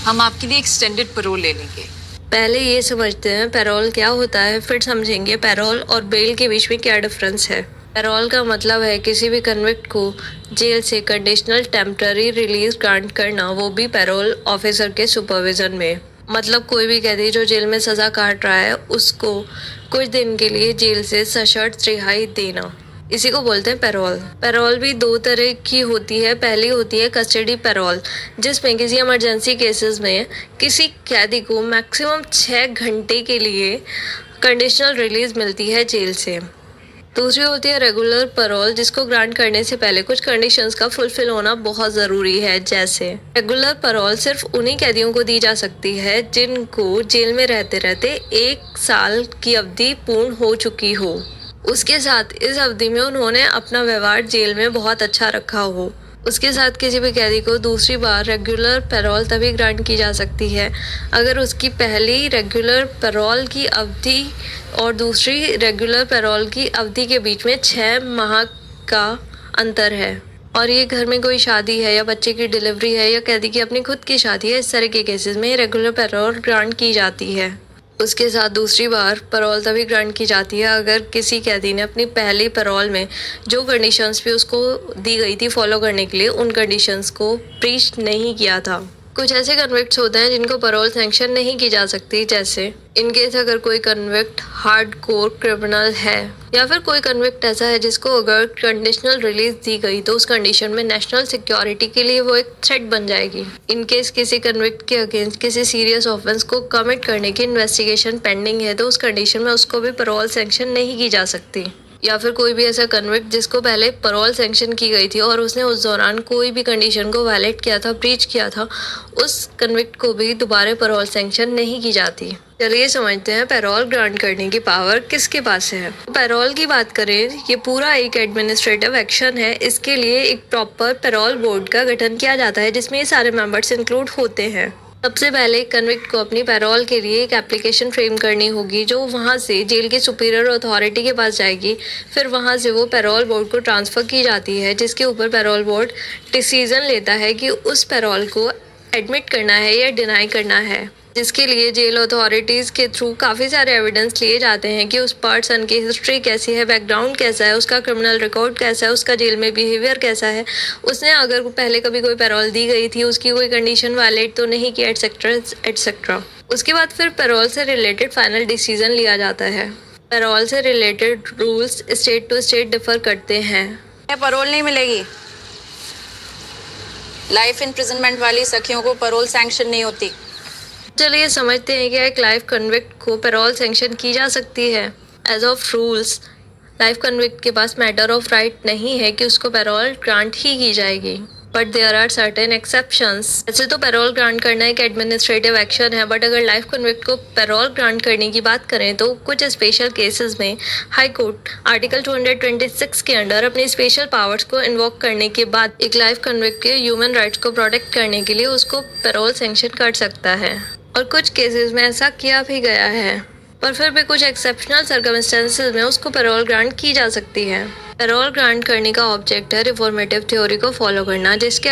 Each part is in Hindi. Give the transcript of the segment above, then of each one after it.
हम आपके लिए एक्सटेंडेड पैरोल ले लेंगे। पहले ये समझते हैं पैरोल क्या होता है, फिर समझेंगे पैरोल और बेल के बीच में क्या डिफरेंस है। पैरोल का मतलब है किसी भी कन्विक्ट को जेल से कंडीशनल टेम्पररी रिलीज ग्रांट करना, वो भी पैरोल ऑफिसर के सुपरविजन में। मतलब कोई भी कैदी जो जेल में सजा काट रहा है उसको कुछ दिन के लिए जेल से सशर्त रिहाई देना, इसी को बोलते हैं पैरोल। पैरोल भी दो तरह की होती है। पहली होती है कस्टडी पैरोल, जिसमें किसी इमरजेंसी केसेस में किसी कैदी को मैक्सिमम 6 घंटे के लिए कंडीशनल रिलीज मिलती है जेल से। दूसरी होती है रेगुलर पैरोल, जिसको ग्रांट करने से पहले कुछ कंडीशंस का फुलफिल होना बहुत ज़रूरी है। जैसे रेगुलर पैरोल सिर्फ उन्हीं कैदियों को दी जा सकती है जिनको जेल में रहते रहते 1 साल की अवधि पूर्ण हो चुकी हो। उसके साथ इस अवधि में उन्होंने अपना व्यवहार जेल में बहुत अच्छा रखा हो। उसके साथ किसी भी कैदी को दूसरी बार रेगुलर पैरोल तभी ग्रांट की जा सकती है अगर उसकी पहली रेगुलर पैरोल की अवधि और दूसरी रेगुलर पैरोल की अवधि के बीच में 6 माह का अंतर है, और ये घर में कोई शादी है या बच्चे की डिलीवरी है या कैदी की अपनी खुद की शादी है, इस तरह के केसेस में रेगुलर पैरोल ग्रांट की जाती है। उसके साथ दूसरी बार पैरोल तभी ग्रांट की जाती है अगर किसी कैदी ने अपनी पहली पैरोल में जो कंडीशंस भी उसको दी गई थी फॉलो करने के लिए, उन कंडीशंस को ब्रीच नहीं किया था। कुछ ऐसे कन्विक्ट्स होते हैं जिनको पैरोल सैंक्शन नहीं की जा सकती, जैसे इनकेस अगर कोई कन्विक्ट हार्डकोर क्रिमिनल है या फिर कोई कन्विक्ट ऐसा है जिसको अगर कंडीशनल रिलीज दी गई तो उस कंडीशन में नेशनल सिक्योरिटी के लिए वो एक थ्रेट बन जाएगी। इनकेस किसी कन्विक्ट के अगेंस्ट किसी सीरियस ऑफेंस को कमिट करने की इन्वेस्टिगेशन पेंडिंग है तो उस कंडीशन में उसको भी पैरोल सैंक्शन नहीं की जा सकती। या फिर कोई भी ऐसा कन्विक्ट जिसको पहले पैरोल सैंक्शन की गई थी और उसने उस दौरान कोई भी कंडीशन को वायलेट किया था, ब्रीच किया था, उस कन्विक्ट को भी दोबारा पैरोल सैंक्शन नहीं की जाती। चलिए समझते हैं पैरोल ग्रांट करने की पावर किसके पास है। पैरोल की बात करें, ये पूरा एक एडमिनिस्ट्रेटिव एक्शन है। इसके लिए एक प्रॉपर पैरोल बोर्ड का गठन किया जाता है जिसमें ये सारे मेंबर्स इंक्लूड होते हैं। सबसे पहले कन्विक्ट को अपनी पैरोल के लिए एक एप्लीकेशन फ्रेम करनी होगी जो वहां से जेल की सुपीरियर अथॉरिटी के पास जाएगी। फिर वहां से वो पैरोल बोर्ड को ट्रांसफ़र की जाती है, जिसके ऊपर पैरोल बोर्ड डिसीजन लेता है कि उस पैरोल को एडमिट करना है या डिनाई करना है, जिसके लिए जेल अथॉरिटीज़ के थ्रू काफ़ी सारे एविडेंस लिए जाते हैं कि उस पर्सन की हिस्ट्री कैसी है, बैकग्राउंड कैसा है, उसका क्रिमिनल रिकॉर्ड कैसा है, उसका जेल में बिहेवियर कैसा है, उसने अगर पहले कभी कोई पैरोल दी गई थी उसकी कोई कंडीशन वायलेट तो नहीं की, एटसेट्रा एटसेट्रा। उसके बाद फिर पैरोल से रिलेटेड फाइनल डिसीजन लिया जाता है। पैरोल से related rules state to state differ करते हैं। पैरोल नहीं मिलेगी। लाइफ इम्प्रिजनमेंट वाली सखियों को पैरोल सैंक्शन नहीं होती। चलिए समझते हैं कि एक लाइफ कन्विक्ट को पैरोल सैंक्शन की जा सकती है। As of rules life convict के पास मैटर ऑफ राइट नहीं है कि उसको पैरोल ग्रांट ही की जाएगी, but there are certain exceptions. वैसे तो पैरोल ग्रांट करना एक एडमिनिस्ट्रेटिव एक्शन है, बट अगर लाइफ कन्विक्ट को पैरोल ग्रांट करने की बात करें तो कुछ स्पेशल केसेस में हाई कोर्ट आर्टिकल 226 के अंडर अपनी स्पेशल पावर्स को इन्वोक करने के बाद एक लाइफ कन्विक्ट के ह्यूमन राइट्स को प्रोटेक्ट करने के लिए उसको पैरोल सैंक्शन कर सकता है, और कुछ केसेस में ऐसा किया भी गया है। पर फिर भी कुछ एक्सेप्शनल सर्कमस्टेंसेस में उसको पैरोल ग्रांट की जा सकती है। पैरोल ग्रांट करने का ऑब्जेक्ट है रिफॉर्मेटिव थ्योरी को फॉलो करना, जिसके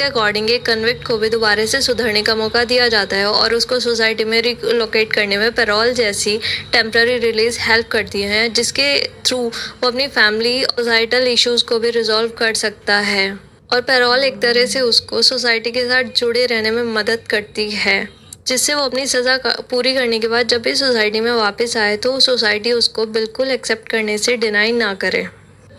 अकॉर्डिंग एक कन्विक्ट को भी दोबारा से सुधरने का मौका दिया जाता है और उसको सोसाइटी में रिलोकेट करने में पैरोल जैसी टेम्पररी रिलीज हेल्प करती है, जिसके थ्रू वो अपनी फैमिली सोसाइटल इश्यूज को भी रिजॉल्व कर सकता है। और पैरोल एक तरह से उसको सोसाइटी के साथ जुड़े रहने में मदद करती है, जिससे वो अपनी सज़ा पूरी करने के बाद जब भी सोसाइटी में वापस आए तो सोसाइटी उसको बिल्कुल एक्सेप्ट करने से डिनाई ना करे।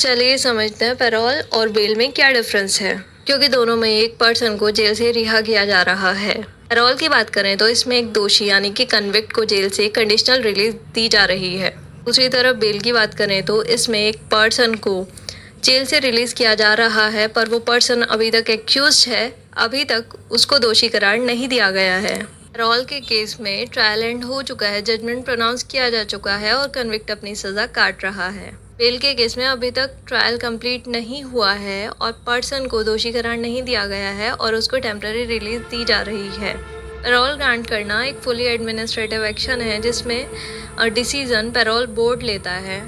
चलिए समझते हैं पैरोल और बेल में क्या डिफरेंस है, क्योंकि दोनों में एक पर्सन को जेल से रिहा किया जा रहा है। पैरोल की बात करें तो इसमें एक दोषी यानी कि कन्विक्ट को जेल से कंडीशनल रिलीज दी जा रही है। दूसरी तरफ बेल की बात करें तो इसमें एक पर्सन को जेल से रिलीज किया जा रहा है, पर वो पर्सन अभी तक एक्यूज्ड है, अभी तक उसको दोषी करार नहीं दिया गया है। पैरोल के केस में ट्रायल एंड हो चुका है, जजमेंट प्रोनाउंस किया जा चुका है और कन्विक्ट अपनी सज़ा काट रहा है। बेल के केस में अभी तक ट्रायल कंप्लीट नहीं हुआ है और पर्सन को दोषी करार नहीं दिया गया है और उसको टेम्पररी रिलीज दी जा रही है। पैरोल ग्रांट करना एक फुली एडमिनिस्ट्रेटिव एक्शन है जिसमें डिसीजन पैरोल बोर्ड लेता है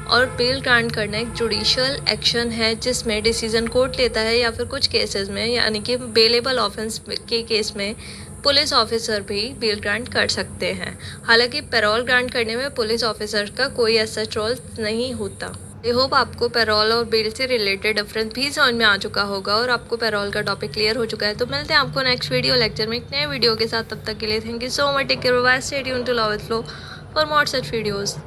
और बेल ग्रांट करना एक जुडिशियल एक्शन है जिसमें डिसीजन कोर्ट लेता है या फिर कुछ केसेस में, यानी कि बेलेबल ऑफेंस के केस में पुलिस ऑफिसर भी बेल ग्रांट कर सकते हैं। हालांकि पैरोल ग्रांट करने में पुलिस ऑफिसर का कोई ऐसा रोल नहीं होता। आई होप आपको पैरोल और बेल से रिलेटेड डिफरेंस भी समझ में आ चुका होगा और आपको पैरोल का टॉपिक क्लियर हो चुका है। तो मिलते हैं आपको नेक्स्ट वीडियो लेक्चर में एक नए वीडियो के साथ। तब तक के लिए thank you so much, take care, bye, stay tuned to love with flow for more such videos.